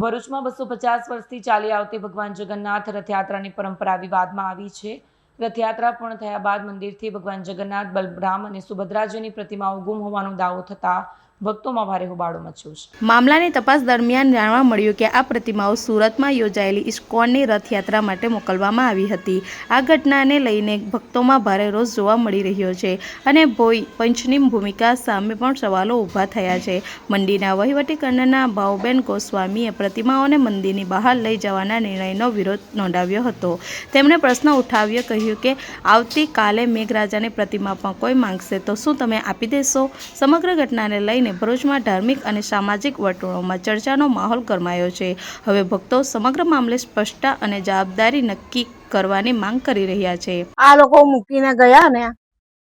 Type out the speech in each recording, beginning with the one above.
ભરૂચમાં 250 વર્ષથી ચાલી આવતી ભગવાન જગન્નાથ રથયાત્રાની પરંપરા વિવાદમાં આવી છે। રથયાત્રા પૂર્ણ થયા બાદ મંદિરથી ભગવાન જગન્નાથ, બલરામ અને સુભદ્રાજીની પ્રતિમાઓ ગુમ હોવાનો દાવો થતા ભક્તોમાં ભારે હોબાળો મચ્યો છે। મામલાની તપાસ દરમિયાન જાણવા મળ્યું કે આ પ્રતિમાઓ સુરતમાં યોજાયેલી ઇસ્કોનની રથયાત્રા માટે મોકલવામાં આવી હતી। આ ઘટનાને લઈને ભક્તોમાં ભારે રોષ જોવા મળી રહ્યો છે અને પંચની ભૂમિકા સામે પણ સવાલો ઊભા થયા છે। મંદિરના વહીવટીતંત્રના ભાવબેન ગોસ્વામીએ પ્રતિમાઓને મંદિરની બહાર લઈ જવાના નિર્ણયનો વિરોધ નોંધાવ્યો હતો। તેમણે પ્રશ્ન ઉઠાવ્યો, કહ્યું કે આવતીકાલે મેઘરાજાની પ્રતિમા પણ કોઈ માંગશે તો શું તમે આપી દેશો? સમગ્ર ઘટનાને લઈને ભરૂચમાં ધાર્મિક અને સામાજિક વર્તુળોમાં ચર્ચાનો માહોલ ગરમાયો છે। હવે ભક્તો સમગ્ર મામલે સ્પષ્ટતા અને જવાબદારી નક્કી કરવાની માંગ કરી રહ્યા છે। આ લોકો મૂકીને ગયા ને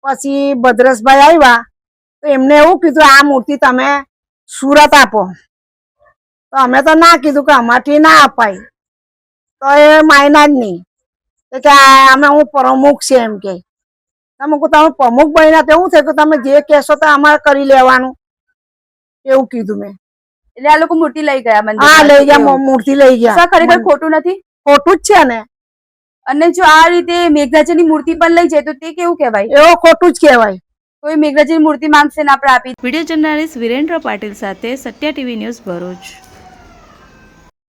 પછી ભદ્રેશભાઈ આવ્યા તો એમને એવું કીધું આ મૂર્તિ તમે સુરત આપો, તો અમે તો ના કીધું કે અમારથી ના અપાય, તો એ માયના જ નહીં કે અમે હું પ્રમુખ છે એમ કે તમે પ્રમુખ બન્યા તો એવું છે કે તમે જે કહેશો તો અમારે કરી લેવાનું એવું કીધું મેં। એટલે આ લોકો મૂર્તિ લઈ ગયા મંદિર? હા લઈ ગયા, મૂર્તિ લઈ ગયા। ખરેખર ખોટું નથી? ખોટું જ છે ને। અને જો આ રીતે મેઘરાજાની મૂર્તિ પણ લઈ જાય તો તે કેવું કહેવાય? એવો ખોટું જ કહેવાય। કોઈ મેઘરાજાની મૂર્તિ માંગશે ને આપણે આપી। વિડીયો જર્નલિસ્ટ વિરેન્દ્ર પાટીલ સાથે સત્ય ટીવી ન્યૂઝ ભરૂચ।